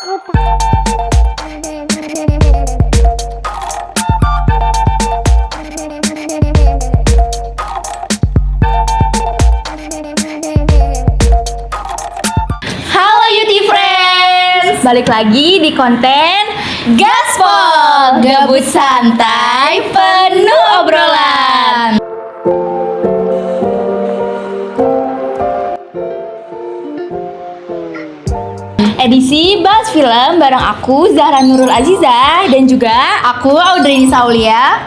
Halo Beauty Friends, balik lagi di konten Gaspol, gabut santai penuh obrolan. Edisi bahas film bareng aku Zahra Nurul Azizah dan juga aku Audrey Saulia.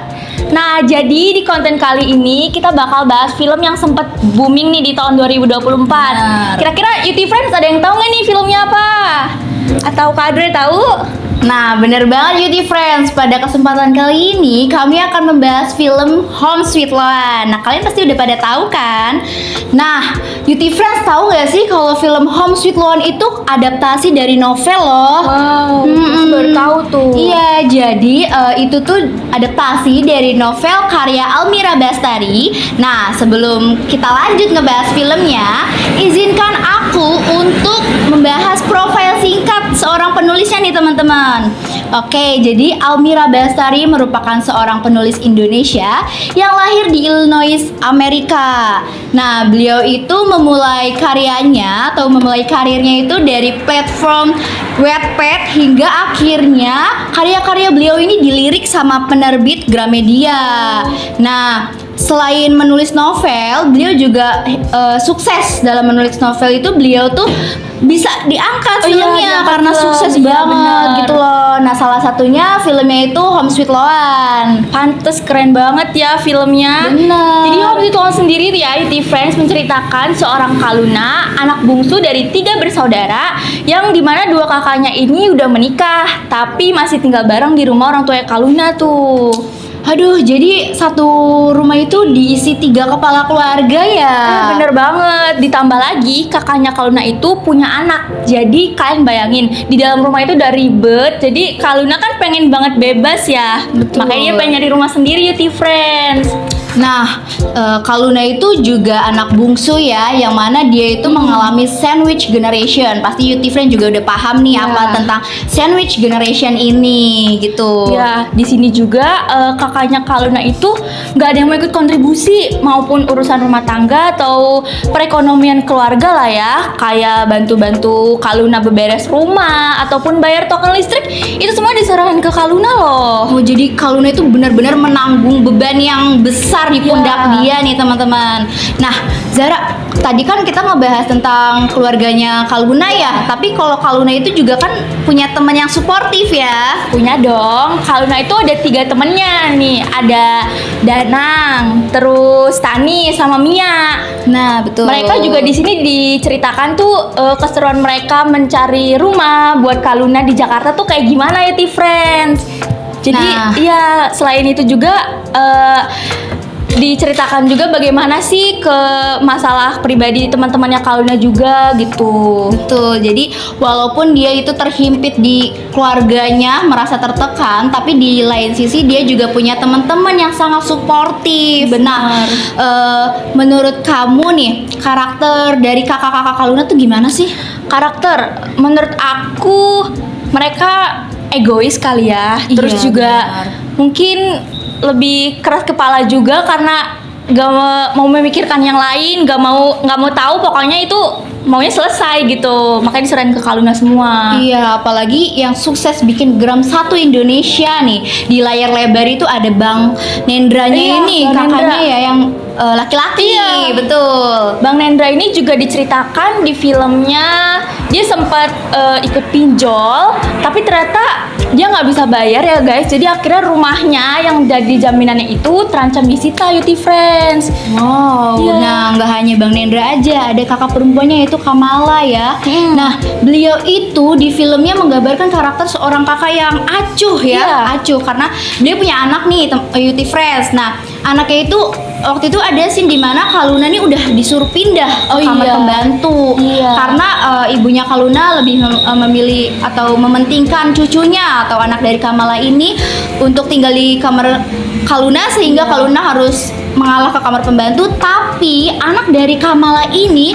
Nah, jadi di konten kali ini kita bakal bahas film yang sempat booming nih di tahun 2024. Kira-kira Beauty Friends ada yang tahu nggak nih filmnya apa? Atau Kak Audrey tahu? Nah, bener banget Beauty Friends. Pada kesempatan kali ini kami akan membahas film Home Sweet Loan. Nah, kalian pasti udah pada tahu kan? Nah, Beauty Friends tahu nggak sih kalau film Home Sweet Loan itu adaptasi dari novel loh? Wow, baru tahu tuh. Iya, jadi itu tuh adaptasi dari novel karya Almira Bastari. Nah, sebelum kita lanjut ngebahas filmnya, izinkan aku untuk membahas profil singkat seorang penulisnya nih teman-teman. Oke, jadi Almira Bastari merupakan seorang penulis Indonesia yang lahir di Illinois, Amerika. Nah, beliau itu memulai karyanya atau memulai karirnya itu dari platform Wattpad hingga akhirnya karya-karya beliau ini dilirik sama penerbit Gramedia. Nah, selain menulis novel, beliau juga sukses dalam menulis novel itu. Beliau tuh bisa diangkat filmnya karena sukses banget gitu loh. Nah, salah satunya filmnya itu Home Sweet Loan. Pantes, keren banget ya filmnya. Bener. Jadi Home Sweet Loan sendiri ya, Beauty Friends, menceritakan seorang Kaluna, anak bungsu dari 3 bersaudara, yang dimana 2 kakaknya ini udah menikah, tapi masih tinggal bareng di rumah orang tua Kaluna tuh. Aduh, jadi satu rumah itu diisi 3 kepala keluarga ya? Bener banget. Ditambah lagi kakaknya Kaluna itu punya anak. Jadi kalian bayangin, di dalam rumah itu udah ribet. Jadi Kaluna kan pengen banget bebas ya. Betul. Makanya dia pengen nyari rumah sendiri, Beauty Friends. Nah, Kaluna itu juga anak bungsu ya, yang mana dia itu mengalami sandwich generation. Pasti Beauty Friend juga udah paham nih apa tentang sandwich generation ini gitu. Ya, di sini juga kakaknya Kaluna itu nggak ada yang mau ikut kontribusi maupun urusan rumah tangga atau perekonomian keluarga lah ya, kayak bantu-bantu Kaluna beberes rumah ataupun bayar token listrik, itu semua diserahkan ke Kaluna loh. Oh, jadi Kaluna itu benar-benar menanggung beban yang besar di pundak dia nih teman-teman. Nah, Zara, tadi kan kita ngebahas tentang keluarganya Kaluna ya, tapi kalau Kaluna itu juga kan punya teman yang suportif ya. Punya dong. Kaluna itu ada 3 temennya nih. Ada Danang, terus Tani sama Mia. Nah, betul. Mereka juga di sini diceritakan tuh keseruan mereka mencari rumah buat Kaluna di Jakarta tuh kayak gimana ya, Beauty Friends. Jadi ya selain itu juga diceritakan juga bagaimana sih ke masalah pribadi teman-temannya Kaluna juga gitu. Betul. Jadi walaupun dia itu terhimpit di keluarganya, merasa tertekan, tapi di lain sisi dia juga punya teman-teman yang sangat suportif. Benar. Menurut kamu nih, karakter dari kakak-kakak Kaluna tuh gimana sih? Karakter, menurut aku mereka egois kali ya. Terus juga mungkin lebih keras kepala juga karena gak mau memikirkan yang lain, gak mau tahu, pokoknya itu maunya selesai gitu. Makanya diserahin ke Kaluna semua. Iya, apalagi yang sukses bikin Gram 1 Indonesia nih. Di layar lebar itu ada Bang Nendranya ini, Bang kakaknya Nendra. ya yang laki-laki. Betul. Bang Nendra ini juga diceritakan di filmnya dia sempat ikut pinjol, tapi ternyata dia nggak bisa bayar ya guys. Jadi akhirnya rumahnya yang jadi jaminannya itu terancam disita, Beauty Friends. Wow. Nah, nggak hanya Bang Nendra aja, ada kakak perempuannya yaitu Kamala ya. Nah, beliau itu di filmnya menggambarkan karakter seorang kakak yang acuh ya, acuh karena dia punya anak nih, Beauty Friends. Nah, anaknya itu waktu itu ada scene di mana Kaluna nih udah disuruh pindah ke kamar pembantu karena ibunya Kaluna lebih memilih atau mementingkan cucunya atau anak dari Kamala ini untuk tinggal di kamar Kaluna, sehingga Kaluna harus mengalah ke kamar pembantu. Tapi anak dari Kamala ini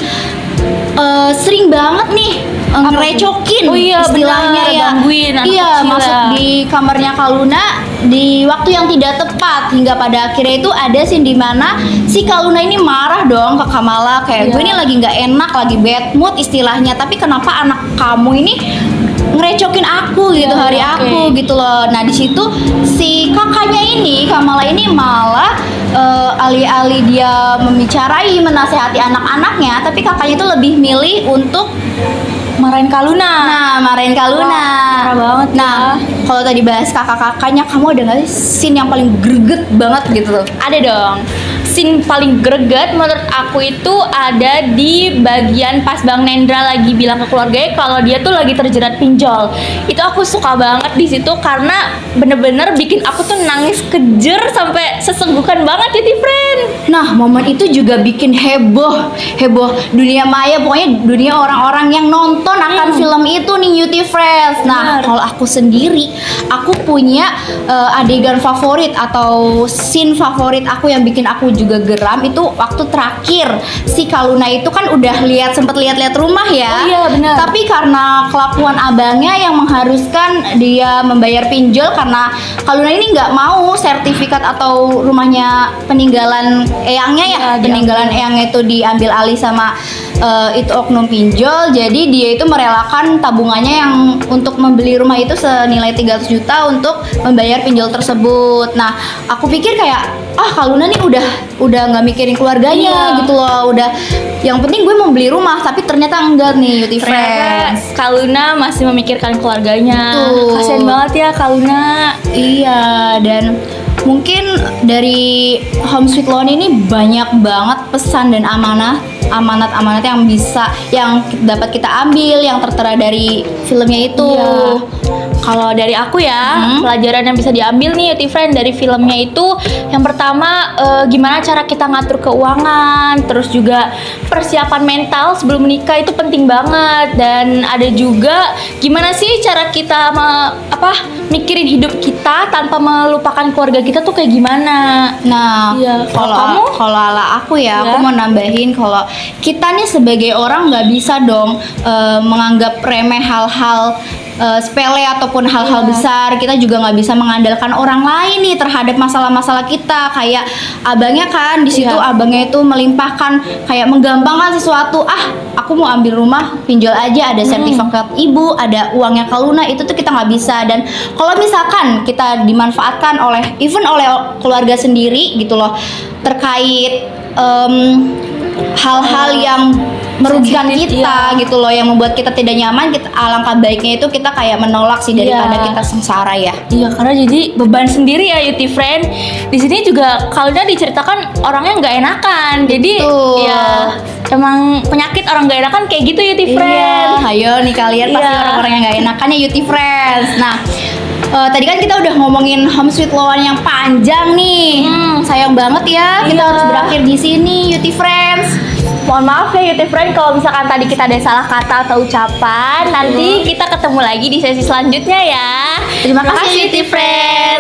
sering banget nih ngerecokin istilahnya ya, gangguin anak iya kecil masuk ya. di kamarnya Kaluna di waktu yang tidak tepat, hingga pada akhirnya itu ada scene di mana si Kaluna ini marah dong ke Kamala kayak Iya. gue ini lagi nggak enak, lagi bad mood istilahnya, tapi kenapa anak kamu ini ngerecokin aku gitu, Iya, hari oke. aku gitu loh. Nah di situ si kakaknya ini Kamala ini malah alih-alih dia membicarain menasehati anak-anaknya, tapi kakaknya itu lebih milih untuk marahin Kaluna. nah marahin Kaluna. Wah, parah banget Nah kalau tadi bahas kakak-kakaknya, kamu ada nggak sih scene yang paling greget banget gitu loh? Ada dong. Scene paling greget menurut aku itu ada di bagian pas Bang Nendra lagi bilang ke keluarganya kalau dia tuh lagi terjerat pinjol. Itu aku suka banget di situ karena bener-bener bikin aku tuh nangis kejer sampai sesenggukan banget ya, friend. Nah, momen itu juga bikin heboh dunia maya, pokoknya dunia orang-orang yang nonton akan film itu nih, Beauty Friends. Nah, Benar. kalau aku sendiri, aku punya adegan favorit atau scene favorit aku yang bikin aku juga geram itu waktu terakhir si Kaluna itu kan udah sempet lihat-lihat rumah ya. Oh iya, benar. Tapi karena kelakuan abangnya yang mengharuskan dia membayar pinjol karena Kaluna ini nggak mau sertifikat atau rumahnya peninggalan eyangnya ya, Iya, peninggalan diambil. eyangnya itu diambil alih sama itu oknum pinjol. Jadi dia itu merelakan tabungannya yang untuk membeli rumah itu senilai 300 juta untuk membayar pinjol tersebut. Nah, aku pikir kayak Kaluna nih udah nggak mikirin keluarganya Iya. gitu loh, udah yang penting gue mau beli rumah, tapi ternyata enggak nih, Beauty Ternyata Friends. Kaluna masih memikirkan keluarganya. Betul. Kasian banget ya Kaluna. Iya, dan mungkin dari Home Sweet Loan ini banyak banget pesan dan amanat-amanat yang dapat kita ambil, yang tertera dari filmnya itu. Iya. Kalau dari aku ya, pelajaran yang bisa diambil nih Beauty Friend dari filmnya itu yang pertama gimana cara kita ngatur keuangan, terus juga persiapan mental sebelum menikah itu penting banget, dan ada juga gimana sih cara kita mikirin hidup kita tanpa melupakan keluarga kita tuh kayak gimana. Nah, Iya, kalau kamu? kalau ala aku ya, aku Ya. mau nambahin kalau kita nih sebagai orang nggak bisa dong menganggap remeh hal-hal sepele ataupun hal-hal Iya. besar. Kita juga nggak bisa mengandalkan orang lain nih terhadap masalah-masalah kita. Kayak abangnya kan di situ, Iya. abangnya itu melimpahkan kayak menggampangkan sesuatu. Aku mau ambil rumah, pinjol aja, ada sertifikat ibu, ada uangnya Kaluna, itu tuh kita nggak bisa. Dan kalau misalkan kita dimanfaatkan oleh keluarga sendiri gitu loh, terkait hal-hal yang merugikan sensitif, kita iya. gitu loh, yang membuat kita tidak nyaman, alangkah baiknya itu kita kayak menolak sih daripada Iya. kita sengsara ya. Iya, karena jadi beban sendiri ya Beauty Friend. Di sini juga Kaluna diceritakan orangnya nggak enakan. Jadi Betul. ya emang penyakit orang nggak enakan kayak gitu Beauty Iya, Friend. ayo nih kalian pasti Iya. orang-orang yang nggak enakan ya, Beauty Friends. Nah, tadi kan kita udah ngomongin Home Sweet Loan yang panjang nih. Sayang banget ya kita Iya. harus berakhir di sini, Beauty Friends. Mohon maaf ya Beauty Friend kalau misalkan tadi kita ada salah kata atau ucapan. Nanti kita ketemu lagi di sesi selanjutnya ya. Terima kasih, Beauty Friends.